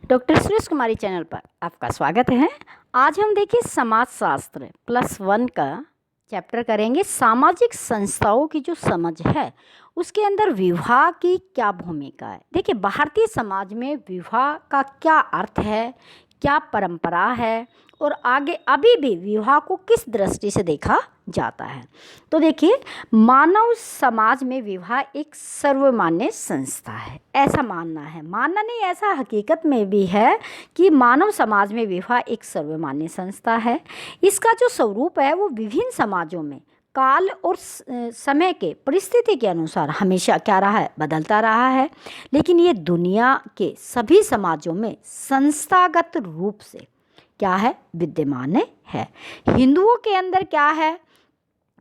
Doctor Suresh कुमारी channel पर आपका स्वागत है। आज हम देखिए समाजशास्त्र +1 का चैप्टर करेंगे। सामाजिक संस्थाओं की जो समझ है उसके अंदर विवाह की क्या भूमिका है। देखिए भारतीय समाज में विवाह का क्या अर्थ है, क्या परंपरा है और आगे अभी भी विवाह को किस दृष्टि से देखा जाता है। तो देखिए मानव समाज में विवाह एक सर्वमान्य संस्था है, ऐसा मानना है, मानना नहीं ऐसा हकीकत में भी है कि मानव समाज में विवाह एक सर्वमान्य संस्था है। इसका जो स्वरूप है वो विभिन्न समाजों में काल और समय के परिस्थिति के अनुसार हमेशा क्या रहा है, बदलता रहा है। लेकिन ये दुनिया के सभी समाजों में संस्थागत रूप से क्या है, विद्यमान है। हिंदुओं के अंदर क्या है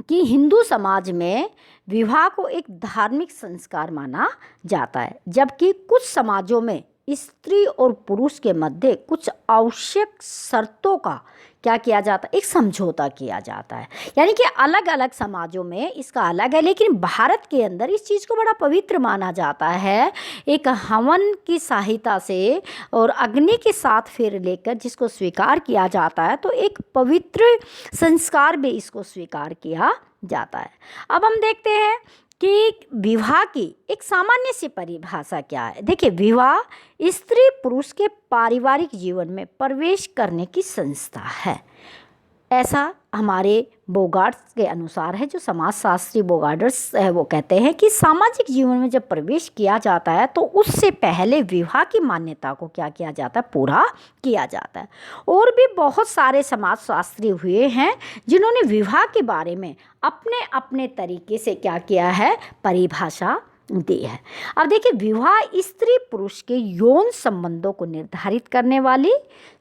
कि हिंदू समाज में विवाह को एक धार्मिक संस्कार माना जाता है, जबकि कुछ समाजों में स्त्री और पुरुष के मध्य कुछ आवश्यक शर्तों का क्या किया जाता है, एक समझौता किया जाता है। यानी कि अलग अलग समाजों में इसका अलग है, लेकिन भारत के अंदर इस चीज़ को बड़ा पवित्र माना जाता है। एक हवन की सहायता से और अग्नि के साथ फेर लेकर जिसको स्वीकार किया जाता है, तो एक पवित्र संस्कार भी इसको स्वीकार किया जाता है। अब हम देखते हैं कि विवाह की एक सामान्य सी परिभाषा क्या है। देखिए विवाह स्त्री पुरुष के पारिवारिक जीवन में प्रवेश करने की संस्था है, ऐसा हमारे बोगार्ड्स के अनुसार है। जो समाजशास्त्री बोगार्ड्स है वो कहते हैं कि सामाजिक जीवन में जब प्रवेश किया जाता है तो उससे पहले विवाह की मान्यता को क्या किया जाता है, पूरा किया जाता है। और भी बहुत सारे समाजशास्त्री हुए हैं जिन्होंने विवाह के बारे में अपने अपने तरीके से क्या किया है, परिभाषा दी है। अब देखिए विवाह स्त्री पुरुष के यौन संबंधों को निर्धारित करने वाली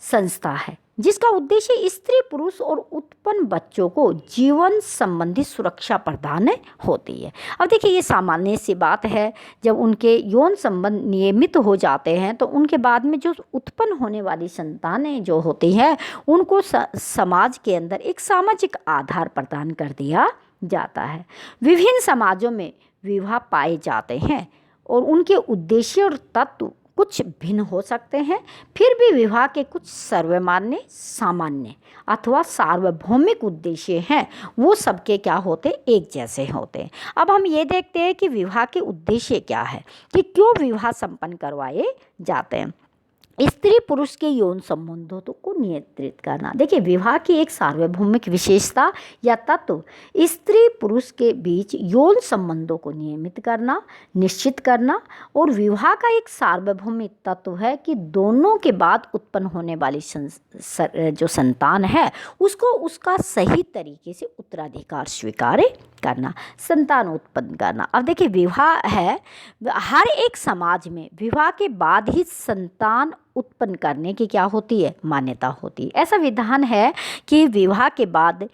संस्था है, जिसका उद्देश्य स्त्री पुरुष और उत्पन्न बच्चों को जीवन संबंधी सुरक्षा प्रदान होती है। अब देखिए ये सामान्य सी बात है, जब उनके यौन संबंध नियमित हो जाते हैं तो उनके बाद में जो उत्पन्न होने वाली संतानें जो होती हैं उनको समाज के अंदर एक सामाजिक आधार प्रदान कर दिया जाता है। विभिन्न समाजों में विवाह पाए जाते हैं और उनके उद्देश्य और तत्व कुछ भिन्न हो सकते हैं, फिर भी विवाह के कुछ सर्वमान्य, सामान्य अथवा सार्वभौमिक उद्देश्य हैं, वो सबके क्या होते, एक जैसे होते हैं। अब हम ये देखते हैं कि विवाह के उद्देश्य क्या है, कि क्यों विवाह संपन्न करवाए जाते हैं। स्त्री पुरुष के यौन संबंधों को नियंत्रित करना। देखिए विवाह की एक सार्वभौमिक विशेषता या तत्व स्त्री पुरुष के बीच यौन संबंधों को नियमित करना, निश्चित करना। और विवाह का एक सार्वभौमिक तत्व है कि दोनों के बाद उत्पन्न होने वाली जो संतान है उसको उसका सही तरीके से उत्तराधिकार स्वीकार करना, संतान उत्पन्न करना। अब देखिए विवाह है, हर एक समाज में विवाह के बाद ही संतान उत्पन्न करने की क्या होती है, मान्यता होती है। ऐसा विधान है कि विवाह के बाद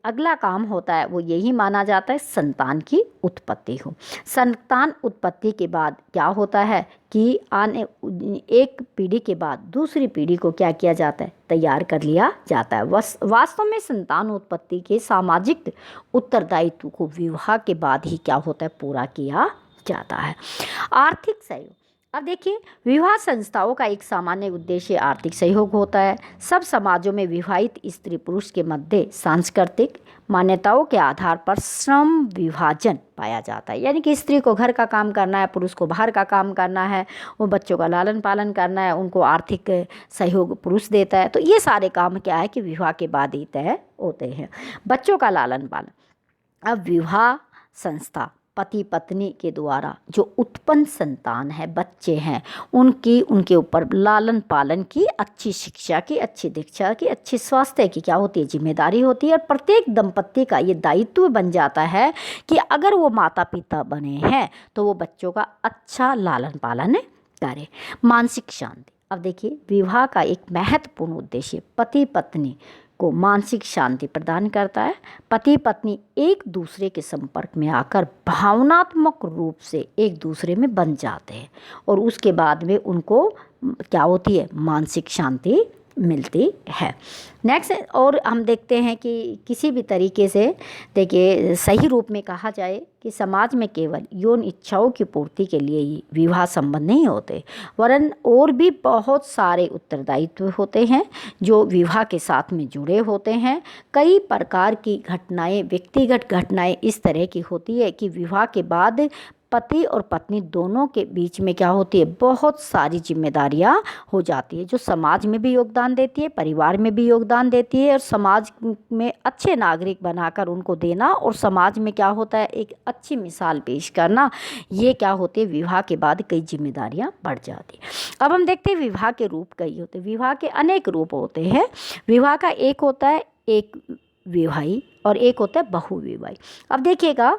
अगला काम होता है वो यही माना जाता है, संतान की उत्पत्ति हो। संतान उत्पत्ति के बाद क्या होता है कि आने एक पीढ़ी के बाद दूसरी पीढ़ी को क्या किया जाता है, तैयार कर लिया जाता है। वास्तव में संतान उत्पत्ति के सामाजिक उत्तरदायित्व को विवाह के बाद ही क्या होता है, पूरा किया जाता है। आर्थिक सहयोग। अब देखिए विवाह संस्थाओं का एक सामान्य उद्देश्य आर्थिक सहयोग होता है। सब समाजों में विवाहित स्त्री पुरुष के मध्य सांस्कृतिक मान्यताओं के आधार पर श्रम विभाजन पाया जाता है। यानी कि स्त्री को घर का काम करना है, पुरुष को बाहर का काम करना है, वो बच्चों का लालन पालन करना है, उनको आर्थिक सहयोग पुरुष देता है। तो ये सारे काम क्या है कि विवाह के बाद ही तय होते हैं। बच्चों का लालन पालन। अब विवाह संस्था पति पत्नी के द्वारा जो उत्पन्न संतान है, बच्चे हैं, उनके ऊपर लालन पालन की, अच्छी शिक्षा की, अच्छी दीक्षा की, अच्छी स्वास्थ्य की क्या होती है, जिम्मेदारी होती है। और प्रत्येक दंपत्ति का ये दायित्व बन जाता है कि अगर वो माता पिता बने हैं तो वो बच्चों का अच्छा लालन पालन करें। मानसिक शांति। अब देखिए विवाह का एक महत्वपूर्ण उद्देश्य पति पत्नी को मानसिक शांति प्रदान करता है। पति पत्नी एक दूसरे के संपर्क में आकर भावनात्मक रूप से एक दूसरे में बन जाते हैं और उसके बाद में उनको क्या होती है, मानसिक शांति मिलती है। नेक्स्ट, और हम देखते हैं कि किसी भी तरीके से देखिए सही रूप में कहा जाए कि समाज में केवल यौन इच्छाओं की पूर्ति के लिए ही विवाह संबंध नहीं होते, वरन और भी बहुत सारे उत्तरदायित्व होते हैं जो विवाह के साथ में जुड़े होते हैं। कई प्रकार की घटनाएं, व्यक्तिगत घटनाएं इस तरह की होती है कि विवाह के बाद पति और पत्नी दोनों के बीच में क्या होती है, बहुत सारी जिम्मेदारियां हो जाती है, जो समाज में भी योगदान देती है, परिवार में भी योगदान देती है, और समाज में अच्छे नागरिक बनाकर उनको देना और समाज में क्या होता है, एक अच्छी मिसाल पेश करना। ये क्या होती है, विवाह के बाद कई जिम्मेदारियां बढ़ जाती है। अब हम देखते हैं विवाह के रूप कई होते हैं। विवाह के अनेक रूप होते हैं। विवाह का एक होता है एक विवाही और एक होता है बहुविवाही। अब देखिएगा,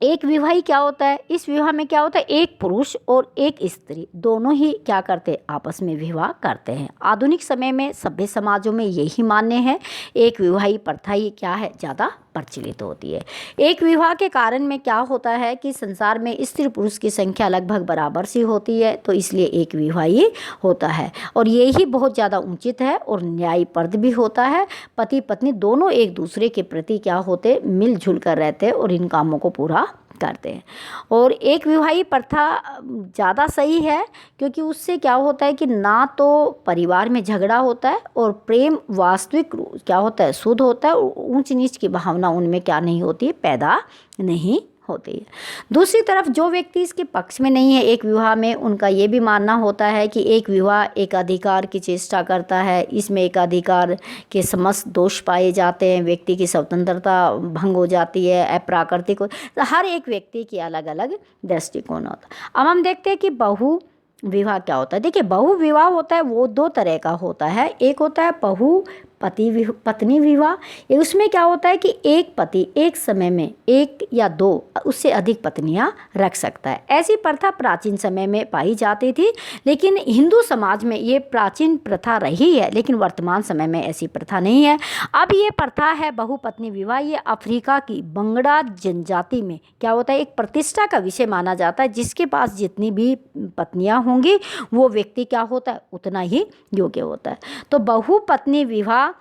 एक विवाही क्या होता है, इस विवाह में क्या होता है, एक पुरुष और एक स्त्री दोनों ही क्या करते हैं, आपस में विवाह करते हैं। आधुनिक समय में सभ्य समाजों में यही मान्य है, एक विवाही प्रथा ही क्या है, ज़्यादा प्रचलित होती है। एक विवाह के कारण में क्या होता है कि संसार में स्त्री पुरुष की संख्या लगभग बराबर सी होती है, तो इसलिए एक विवाही होता है और यही बहुत ज़्यादा उचित है और न्यायप्रद भी होता है। पति पत्नी दोनों एक दूसरे के प्रति क्या होते, मिलजुल कर रहते हैं और इन कामों को पूरा करते हैं। और एक विवाही प्रथा ज़्यादा सही है, क्योंकि उससे क्या होता है कि ना तो परिवार में झगड़ा होता है और प्रेम वास्तविक क्या होता है, शुद्ध होता है, और ऊंच नीच की भावना उनमें क्या नहीं होती है, पैदा नहीं होती है। दूसरी तरफ जो व्यक्ति इसके पक्ष में नहीं है एक विवाह में, उनका ये भी मानना होता है कि एक विवाह एक अधिकार की चेष्टा करता है, इसमें एक अधिकार के समस्त दोष पाए जाते हैं, व्यक्ति की स्वतंत्रता भंग हो जाती है, अप्राकृतिक हो। तो हर एक व्यक्ति की अलग अलग दृष्टिकोण होता है। अब हम देखते हैं कि बहु विवाह क्या होता है। देखिए, बहु विवाह होता है वो दो तरह का होता है। एक होता है बहु पत्नी विवाह। ये उसमें क्या होता है कि एक पति एक समय में एक या दो उससे अधिक पत्नियां रख सकता है। ऐसी प्रथा प्राचीन समय में पाई जाती थी, लेकिन हिंदू समाज में ये प्राचीन प्रथा रही है, लेकिन वर्तमान समय में ऐसी प्रथा नहीं है। अब ये प्रथा है बहुपत्नी विवाह, ये अफ्रीका की बंगड़ा जनजाति में क्या होता है, एक प्रतिष्ठा का विषय माना जाता है। जिसके पास जितनी भी पत्नियां होंगी वो व्यक्ति क्या होता है, उतना ही योग्य होता है। तो बहुपत्नी विवाह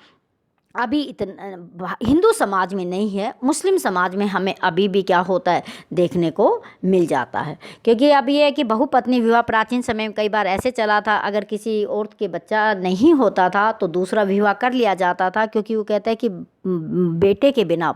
अभी इतना हिंदू समाज में नहीं है, मुस्लिम समाज में हमें अभी भी क्या होता है, देखने को मिल जाता है। क्योंकि अब ये है कि बहुपत्नी विवाह प्राचीन समय में कई बार ऐसे चला था, अगर किसी औरत के बच्चा नहीं होता था तो दूसरा विवाह कर लिया जाता था, क्योंकि वो कहता है कि बेटे के बिना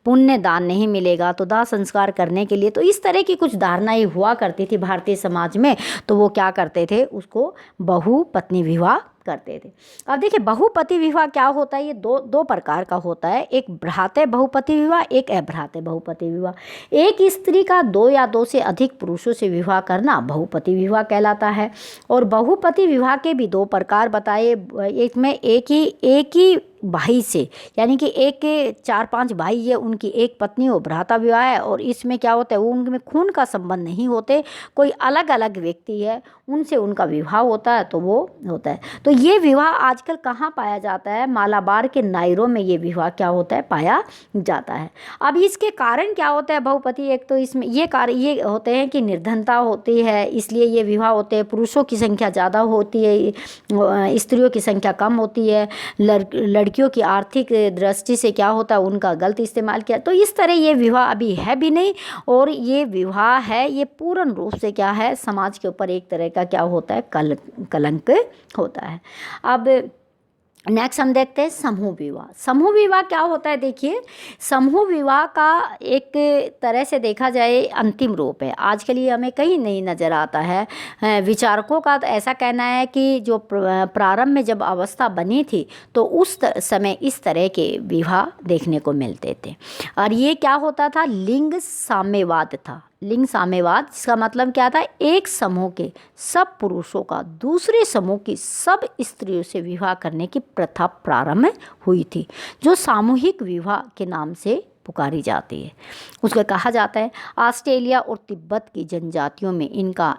पुण्य दान नहीं मिलेगा, तो दाह संस्कार करने के लिए, तो इस तरह की कुछ धारणाएं हुआ करती थी भारतीय समाज में। तो वो क्या करते थे, उसको बहुपत्नी विवाह करते थे। अब देखिए, बहुपति विवाह क्या होता है, ये दो प्रकार का होता है। एक भ्रातृ बहुपति विवाह, एक अभ्रातृ बहुपति विवाह। एक स्त्री का दो या दो से अधिक पुरुषों से विवाह करना बहुपति विवाह कहलाता है। और बहुपति विवाह के भी दो प्रकार बताए। एक में एक ही भाई से, यानी कि एक के 4-5 भाई है, उनकी एक पत्नी हो, भ्राता विवाह है। और इसमें क्या होता है, वो उनमें खून का संबंध नहीं होते, कोई अलग अलग व्यक्ति है, उनसे उनका विवाह होता है, तो वो होता है। तो ये विवाह आजकल कहाँ पाया जाता है, मालाबार के नायरों में ये विवाह क्या होता है, पाया जाता है। अब इसके कारण क्या होता है बहुपति, एक तो इसमें ये कारण ये होते हैं कि निर्धनता होती है, इसलिए ये विवाह होते हैं। पुरुषों की संख्या ज़्यादा होती है, स्त्रियों की संख्या कम होती है। लड़कियों की आर्थिक दृष्टि से क्या होता है, उनका गलत इस्तेमाल किया। तो इस तरह ये विवाह अभी है भी नहीं, और ये विवाह है ये पूर्ण रूप से क्या है, समाज के ऊपर एक तरह का क्या होता है, कलंक होता है। अब नेक्स्ट हम देखते हैं समूह विवाह। समूह विवाह क्या होता है, देखिए समूह विवाह का एक तरह से देखा जाए अंतिम रूप है। आजकल ये हमें कहीं नहीं नज़र आता है। विचारकों का ऐसा कहना है कि जो प्रारंभ में जब अवस्था बनी थी तो उस समय इस तरह के विवाह देखने को मिलते थे। और ये क्या होता था, लिंग साम्यवाद था। लिंग साम्यवाद, इसका मतलब क्या था, एक समूह के सब पुरुषों का दूसरे समूह की सब स्त्रियों से विवाह करने की प्रथा प्रारंभ हुई थी, जो सामूहिक विवाह के नाम से पुकारी जाती है। उसको कहा जाता है, ऑस्ट्रेलिया और तिब्बत की जनजातियों में इनका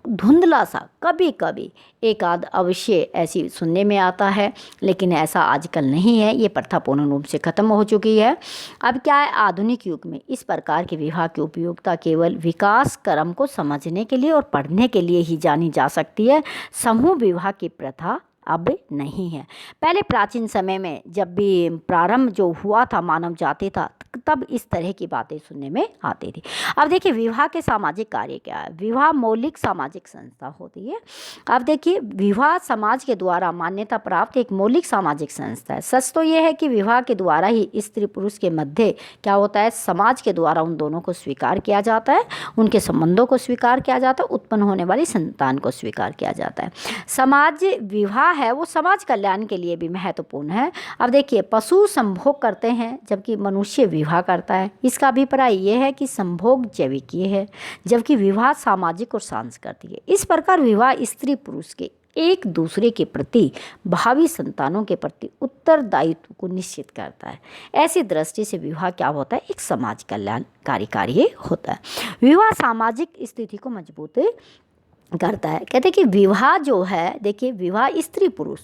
धुंधला सा कभी कभी एक आध अवश्य ऐसी सुनने में आता है, लेकिन ऐसा आजकल नहीं है। ये प्रथा पूर्ण रूप से खत्म हो चुकी है। अब क्या है, आधुनिक युग में इस प्रकार के विवाह की उपयोगिता केवल विकास क्रम को समझने के लिए और पढ़ने के लिए ही जानी जा सकती है। समूह विवाह की प्रथा अब नहीं है। पहले प्राचीन समय में जब भी प्रारंभ जो हुआ था मानव जाति था, तब इस तरह की बातें सुनने में आती थी। अब देखिए विवाह के सामाजिक कार्य क्या है। विवाह मौलिक सामाजिक संस्था होती है। अब देखिए विवाह समाज के द्वारा मान्यता प्राप्त एक मौलिक सामाजिक संस्था है। सच तो ये है कि विवाह के द्वारा ही स्त्री पुरुष के मध्य क्या होता है, समाज के द्वारा उन दोनों को स्वीकार किया जाता है, उनके संबंधों को स्वीकार किया जाता है, उत्पन्न होने वाली संतान को स्वीकार किया जाता है। समाज विवाह है वो समाज कल्याण के लिए भी महत्वपूर्ण है। अब देखिए पशु संभोग करते हैं जबकि मनुष्य विवाह करता है। इसका अभिप्राय ये है कि संभोग जैविकीय है जबकि विवाह सामाजिक और सांस्कृतिक है। इस प्रकार विवाह स्त्री पुरुष के एक दूसरे के प्रति भावी संतानों के प्रति उत्तरदायित्व को निश्चित करता है। ऐसी दृष्टि से विवाह क्या होता है, एक समाज कल्याणकारी कार्य होता है। विवाह सामाजिक स्थिति को मजबूत करता है। कहते हैं कि विवाह जो है, देखिए विवाह स्त्री पुरुष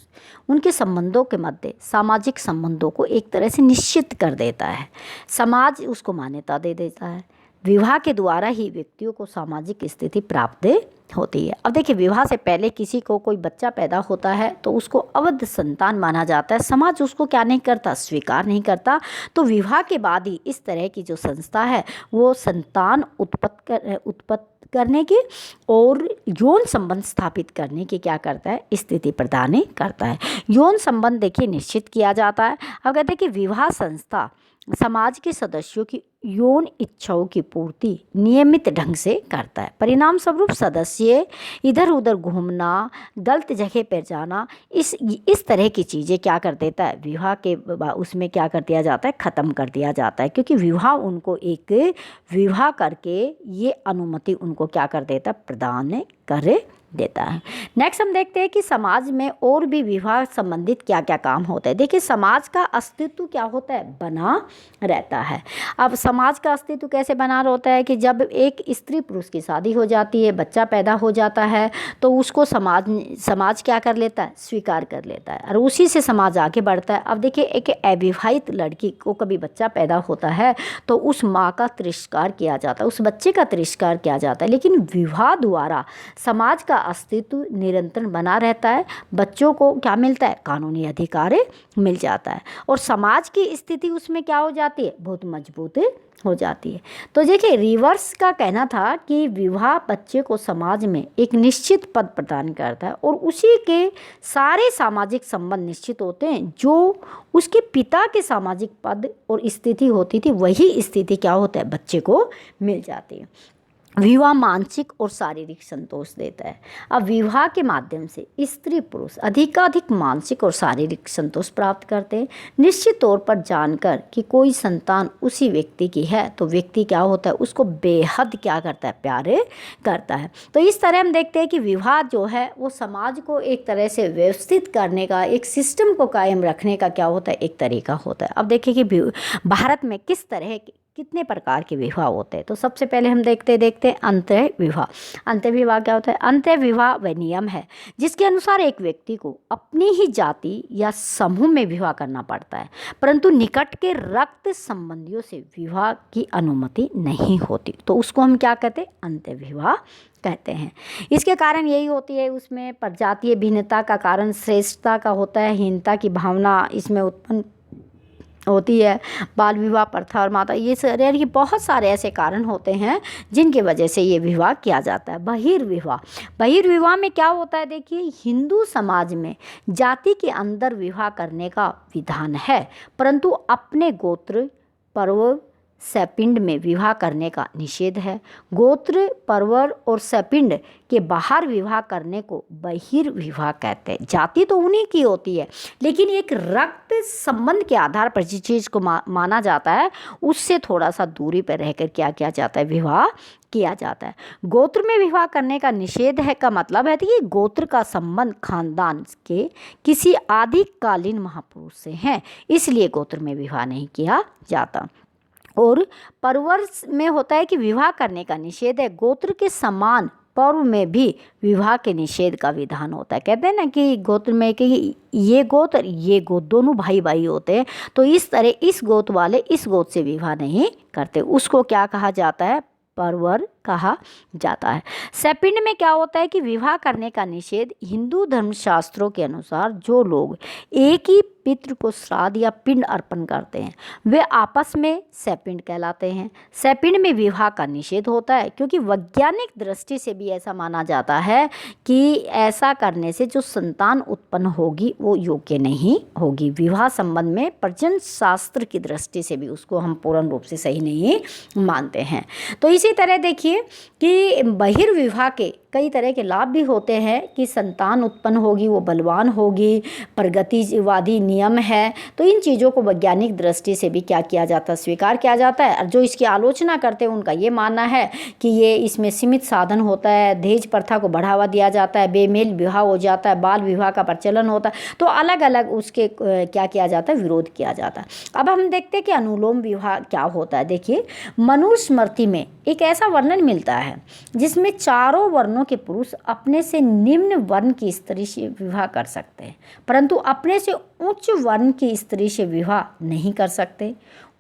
उनके संबंधों के मध्य सामाजिक संबंधों को एक तरह से निश्चित कर देता है। समाज उसको मान्यता दे देता है। विवाह के द्वारा ही व्यक्तियों को सामाजिक स्थिति प्राप्त होती है। अब देखिए विवाह से पहले किसी को कोई बच्चा पैदा होता है तो उसको अवैध संतान माना जाता है। समाज उसको क्या नहीं करता, स्वीकार नहीं करता। तो विवाह के बाद ही इस तरह की जो संस्था है वो संतान उत्पत्ति करने की और यौन संबंध स्थापित करने की क्या करता है, स्थिति प्रदान करता है। यौन संबंध देखिए निश्चित किया जाता है। अब कहते हैं कि विवाह संस्था समाज के सदस्यों की यौन इच्छाओं की पूर्ति नियमित ढंग से करता है। परिणाम स्वरूप सदस्य इधर उधर घूमना, गलत जगह पर जाना, इस तरह की चीज़ें क्या कर देता है, विवाह के उसमें क्या कर दिया जाता है, ख़त्म कर दिया जाता है। क्योंकि विवाह उनको एक विवाह करके ये अनुमति उनको क्या कर देता है, प्रदान कर देता है। नेक्स्ट हम देखते हैं कि समाज में और भी विवाह संबंधित क्या क्या काम होता है। देखिए समाज का अस्तित्व क्या होता है, बना रहता है। अब समाज का अस्तित्व कैसे बना रहता है कि जब एक स्त्री पुरुष की शादी हो जाती है, बच्चा पैदा हो जाता है तो उसको समाज क्या कर लेता है, स्वीकार कर लेता है और उसी से समाज आगे बढ़ता है। अब देखिए एक अविवाहित लड़की को कभी बच्चा पैदा होता है तो उस माँ का तिरस्कार किया जाता है, उस बच्चे का तिरस्कार किया जाता है। लेकिन विवाह द्वारा समाज का अस्तित्व निरंतर बना रहता है। बच्चों को क्या मिलता है, कानूनी अधिकार मिल जाता है और समाज की स्थिति उसमें क्या हो जाती है, बहुत मजबूत हो जाती है। तो देखिए रिवर्स का कहना था कि विवाह बच्चे को समाज में एक निश्चित पद प्रदान करता है और उसी के सारे सामाजिक संबंध निश्चित होते हैं। जो उसके पिता के सामाजिक पद और स्थिति होती थी वही स्थिति क्या होता है, बच्चे को मिल जाती है। विवाह मानसिक और शारीरिक संतोष देता है। अब विवाह के माध्यम से स्त्री पुरुष अधिकाधिक मानसिक और शारीरिक संतोष प्राप्त करते हैं। निश्चित तौर पर जानकर कि कोई संतान उसी व्यक्ति की है तो व्यक्ति क्या होता है, उसको बेहद क्या करता है, प्यार करता है। तो इस तरह हम देखते हैं कि विवाह जो है वो समाज को एक तरह से व्यवस्थित करने का, एक सिस्टम को कायम रखने का क्या होता है, एक तरीका होता है। अब देखिए कि भारत में किस तरह के कितने प्रकार के विवाह होते हैं। तो सबसे पहले हम देखते हैं अंतः विवाह। अंतः विवाह क्या होता है, अंतः विवाह वह नियम है जिसके अनुसार एक व्यक्ति को अपनी ही जाति या समूह में विवाह करना पड़ता है परंतु निकट के रक्त संबंधियों से विवाह की अनुमति नहीं होती। तो उसको हम क्या कहते हैं, अंतः विवाह कहते हैं। इसके कारण यही होती है, उसमें प्रजातीय भिन्नता का कारण श्रेष्ठता का होता है, हीनता की भावना इसमें उत्पन्न होती है, बाल विवाह प्रथा और माता, ये सारे बहुत सारे ऐसे कारण होते हैं जिनकी वजह से ये विवाह किया जाता है। बहिर्विवाह, बहिर्विवाह में क्या होता है, देखिए हिंदू समाज में जाति के अंदर विवाह करने का विधान है परंतु अपने गोत्र पर्व सपिंड में विवाह करने का निषेध है। गोत्र पर्वर और सपिंड के बाहर विवाह करने को बहिर्विवाह कहते हैं। जाति तो उन्हीं की होती है लेकिन एक रक्त संबंध के आधार पर जिस चीज़ को माना जाता है उससे थोड़ा सा दूरी पर रहकर क्या किया जाता है, विवाह किया जाता है। गोत्र में विवाह करने का निषेध है का मतलब है कि गोत्र का संबंध खानदान के किसी आदिकालीन महापुरुष से है, इसलिए गोत्र में विवाह नहीं किया जाता। और पर्वर में होता है कि विवाह करने का निषेध है। गोत्र के समान पर्व में भी विवाह के निषेध का विधान होता है। कहते हैं ना कि गोत्र में कि ये गोत्र ये गोत्र दोनों भाई भाई होते हैं तो इस तरह इस गोत्र वाले इस गोत्र से विवाह नहीं करते, उसको क्या कहा जाता है, पर्वर कहा जाता है। सैपिंड में क्या होता है कि विवाह करने का निषेध हिंदू धर्मशास्त्रों के अनुसार जो लोग एक ही पितृ को श्राद्ध या पिंड अर्पण करते हैं वे आपस में सैपिंड कहलाते हैं। सैपिंड में विवाह का निषेध होता है क्योंकि वैज्ञानिक दृष्टि से भी ऐसा माना जाता है कि ऐसा करने से जो संतान उत्पन्न होगी वो योग्य नहीं होगी। विवाह संबंध में प्रजनन शास्त्र की दृष्टि से भी उसको हम पूर्ण रूप से सही नहीं मानते हैं। तो इसी तरह देखिए कि बहिर्विवाह के कई तरह के लाभ भी होते हैं कि संतान उत्पन्न होगी, वो बलवान होगी, प्रगतिवादी नियम है। तो इन चीज़ों को वैज्ञानिक दृष्टि से भी क्या किया जाता है, स्वीकार किया जाता है। और जो इसकी आलोचना करते हैं उनका ये मानना है कि ये इसमें सीमित साधन होता है, दहेज प्रथा को बढ़ावा दिया जाता है, बेमेल विवाह हो जाता है, बाल विवाह का प्रचलन होता है। तो अलग अलग उसके क्या किया जाता है, विरोध किया जाता है। अब हम देखते हैं कि अनुलोम विवाह क्या होता है। देखिए मनुस्मृति में एक ऐसा वर्णन मिलता है जिसमें चारों वर्णों के पुरुष अपने से निम्न वर्ण की स्त्री से विवाह कर सकते हैं, परंतु अपने से उच्च वर्ण की स्त्री से विवाह नहीं कर सकते।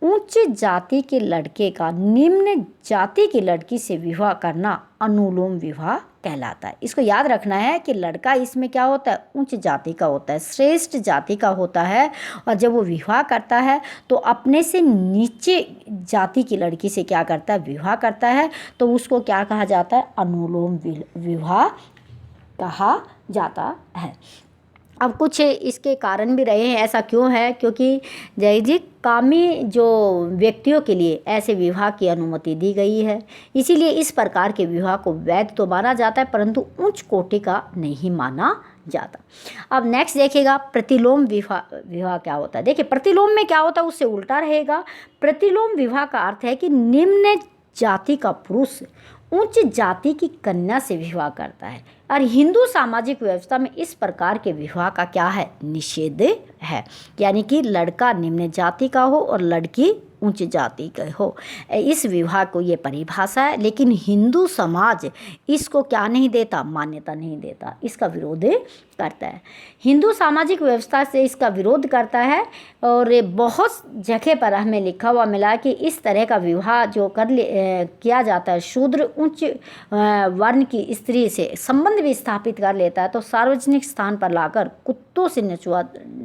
उच्च जाति के लड़के का निम्न जाति की लड़की से विवाह करना अनुलोम विवाह कहलाता है। इसको याद रखना है कि लड़का इसमें क्या होता है, उच्च जाति का होता है, श्रेष्ठ जाति का होता है। और जब वो विवाह करता है तो अपने से नीचे जाति की लड़की से क्या करता है, विवाह करता है। तो उसको क्या कहा जाता है, अनुलोम विवाह कहा जाता है। अब कुछ इसके कारण भी रहे हैं। ऐसा क्यों है, क्योंकि जय जी कामी जो व्यक्तियों के लिए ऐसे विवाह की अनुमति दी गई है, इसीलिए इस प्रकार के विवाह को वैध तो माना जाता है परंतु उच्च कोटि का नहीं माना जाता। अब नेक्स्ट देखिएगा प्रतिलोम विवाह क्या होता है। देखिए प्रतिलोम में क्या होता है, उससे उल्टा रहेगा। प्रतिलोम विवाह का अर्थ है कि निम्न जाति का पुरुष उच्च जाति की कन्या से विवाह करता है। और हिंदू सामाजिक व्यवस्था में इस प्रकार के विवाह का क्या है, निषेध है। यानी कि लड़का निम्न जाति का हो और लड़की उच्च जाति का हो, इस विवाह को ये परिभाषा है। लेकिन हिंदू समाज इसको क्या नहीं देता, मान्यता नहीं देता, इसका विरोध करता है। हिंदू सामाजिक व्यवस्था से इसका विरोध करता है। और बहुत जगह पर हमें लिखा हुआ मिला कि इस तरह का विवाह जो किया जाता है, शूद्र उच्च वर्ण की स्त्री से संबंध भी स्थापित कर लेता है तो सार्वजनिक स्थान पर लाकर कुत्तों से नचवा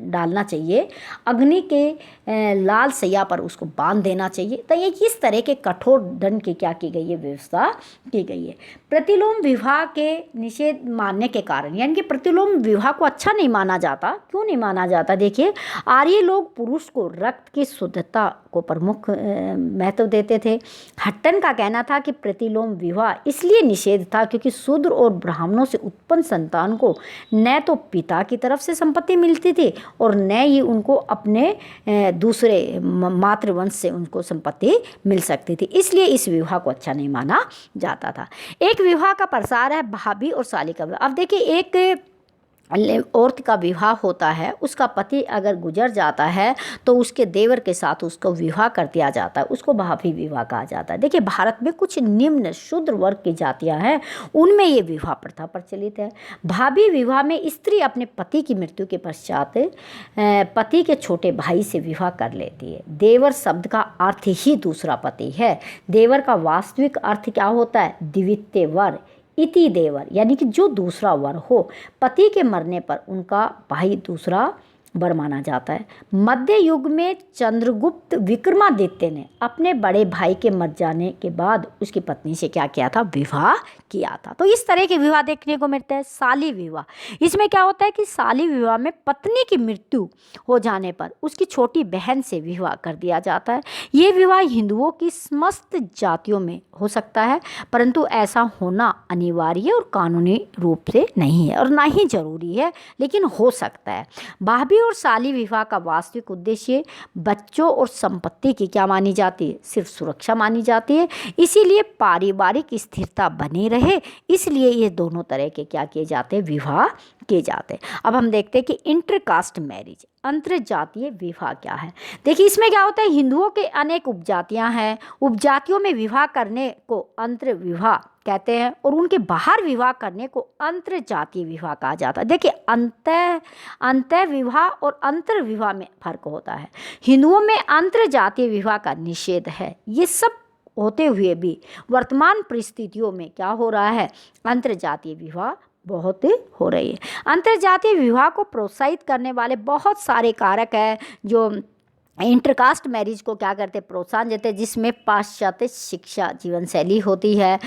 डालना चाहिए, अग्नि के लाल सैया पर उसको बांध देना चाहिए। तो ये किस तरह के कठोर दंड की क्या की गई है, व्यवस्था की गई है। प्रतिलोम विवाह के निषेध मानने के कारण, यानी कि प्रतिलोम विवाह को अच्छा नहीं माना जाता। क्यों नहीं माना जाता, देखिए आर्य लोग पुरुष को रक्त की शुद्धता को प्रमुख महत्व देते थे। हट्टन का कहना था कि प्रतिलोम विवाह इसलिए निषेध था क्योंकि शूद्र और ब्राह्मणों से उत्पन्न संतान को न तो पिता की तरफ से संपत्ति मिलती थी और न ही उनको अपने दूसरे मातृवंश से उनको संपत्ति मिल सकती थी, इसलिए इस विवाह को अच्छा नहीं माना जाता था। एक विवाह का प्रसार है भाभी और साली का विवाह। अब देखिए एक औरत का विवाह होता है, उसका पति अगर गुजर जाता है तो उसके देवर के साथ उसको विवाह कर दिया जाता है, उसको भाभी विवाह कहा जाता है। देखिए भारत में कुछ निम्न शूद्र वर्ग की जातियां हैं, उनमें ये विवाह प्रथा प्रचलित है। भाभी विवाह में स्त्री अपने पति की मृत्यु के पश्चात पति के छोटे भाई से विवाह कर लेती है। देवर शब्द का अर्थ ही दूसरा पति है। देवर का वास्तविक अर्थ क्या होता है, द्वितीय वर इति देवर, यानी कि जो दूसरा वर हो। पति के मरने पर उनका भाई दूसरा वर माना जाता है। मध्य युग में चंद्रगुप्त विक्रमादित्य ने अपने बड़े भाई के मर जाने के बाद उसकी पत्नी से क्या किया था, विवाह किया था। तो इस तरह के विवाह देखने को मिलता है। साली विवाह, इसमें क्या होता है कि साली विवाह में पत्नी की मृत्यु हो जाने पर उसकी छोटी बहन से विवाह कर दिया जाता है। ये विवाह हिंदुओं की समस्त जातियों में हो सकता है परंतु ऐसा होना अनिवार्य और कानूनी रूप से नहीं है और ना ही जरूरी है, लेकिन हो सकता है। भाभी और साली विवाह का वास्तविक उद्देश्य बच्चों और संपत्ति की क्या मानी जाती है, सिर्फ सुरक्षा मानी जाती है। इसीलिए पारिवारिक स्थिरता बनी रहे, इसलिए ये दोनों तरह के क्या किए जाते हैं, विवाह किए जाते हैं। अब हम देखते हैं कि इंटरकास्ट मैरिज, अंतरजातीय विवाह क्या है। देखिए इसमें क्या होता है, हिंदुओं के अनेक उपजातियां हैं, उपजातियों में विवाह करने को अंतर विवाह कहते हैं और उनके बाहर विवाह करने को अंतरजातीय विवाह कहा जाता है। देखिए अंतः विवाह और अंतर विवाह में फर्क होता है। हिंदुओं में अंतरजातीय विवाह का निषेध है। ये सब होते हुए भी वर्तमान परिस्थितियों में क्या हो रहा है, अंतर्जातीय विवाह बहुत हो रही है। अंतर्जातीय विवाह को प्रोत्साहित करने वाले बहुत सारे कारक हैं जो इंटरकास्ट मैरिज को क्या करते हैं, प्रोत्साहन देते हैं, जिसमें पाश्चात्य शिक्षा जीवन शैली होती है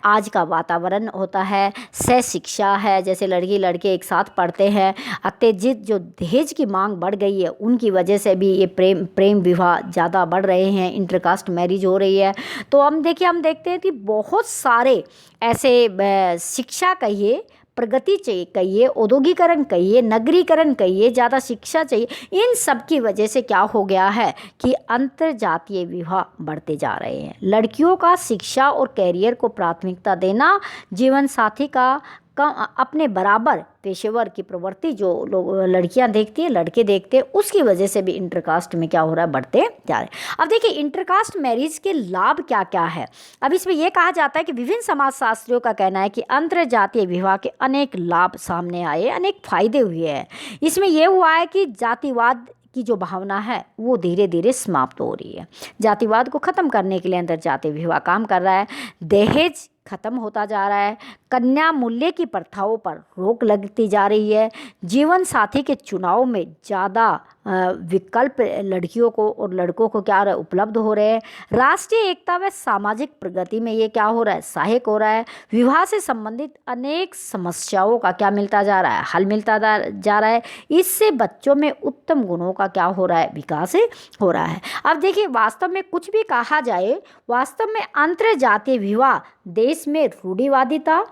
आज का वातावरण होता है, सह शिक्षा है, जैसे लड़की लड़के एक साथ पढ़ते हैं, अत्यधिक जो दहेज की मांग बढ़ गई है उनकी वजह से भी ये प्रेम विवाह ज़्यादा बढ़ रहे हैं, इंटरकास्ट मैरिज हो रही है। तो हम देखते हैं कि बहुत सारे ऐसे शिक्षा कहिए, प्रगति चाहिए कहिए, औद्योगिकरण कहिए, नगरीकरण कहिए, ज़्यादा शिक्षा चाहिए, इन सब की वजह से क्या हो गया है कि अंतर्जातीय विवाह बढ़ते जा रहे हैं। लड़कियों का शिक्षा और कैरियर को प्राथमिकता देना, जीवन साथी का अपने बराबर पेशेवर की प्रवृत्ति जो लोग लड़कियां देखती हैं, लड़के देखते हैं, उसकी वजह से भी इंटरकास्ट में क्या हो रहा है, बढ़ते जा रहे हैं। अब देखिए इंटरकास्ट मैरिज के लाभ क्या क्या है। अब इसमें यह कहा जाता है कि विभिन्न समाजशास्त्रियों का कहना है कि अंतर्जातीय विवाह के अनेक लाभ सामने आए, अनेक फायदे हुए हैं। इसमें यह हुआ है कि जातिवाद की जो भावना है वो धीरे धीरे समाप्त हो रही है। जातिवाद को ख़त्म करने के लिए अंतर्जातीय विवाह काम कर रहा है। दहेज खत्म होता जा रहा है। कन्या मूल्य की प्रथाओं पर रोक लगती जा रही है। जीवन साथी के चुनाव में ज़्यादा विकल्प लड़कियों को और लड़कों को क्या उपलब्ध हो रहे हैं। राष्ट्रीय एकता व सामाजिक प्रगति में ये क्या हो रहा है, सहायक हो रहा है। विवाह से संबंधित अनेक समस्याओं का क्या मिलता जा रहा है, हल मिलता जा रहा है। इससे बच्चों में उत्तम गुणों का क्या हो रहा है, विकास हो रहा है। अब देखिए वास्तव में कुछ भी कहा जाए, वास्तव में अंतर्जातीय विवाह देश में रूढ़िवादिता,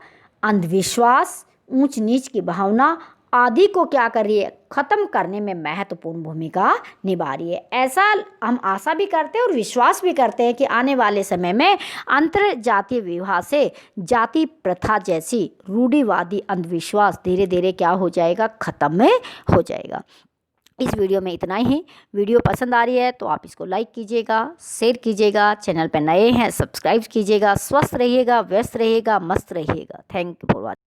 अंधविश्वास, ऊंच नीच की भावना आदि को क्या कर रही है, ख़त्म करने में महत्वपूर्ण भूमिका निभा रही है। ऐसा हम आशा भी करते हैं और विश्वास भी करते हैं कि आने वाले समय में अंतर्जातीय विवाह से जाति प्रथा जैसी रूढ़िवादी अंधविश्वास धीरे धीरे क्या हो जाएगा, ख़त्म हो जाएगा। इस वीडियो में इतना ही। वीडियो पसंद आ रही है तो आप इसको लाइक कीजिएगा, शेयर कीजिएगा, चैनल पर नए हैं सब्सक्राइब कीजिएगा। स्वस्थ रहिएगा, व्यस्त रहिएगा, मस्त रहिएगा। Thank you for watching.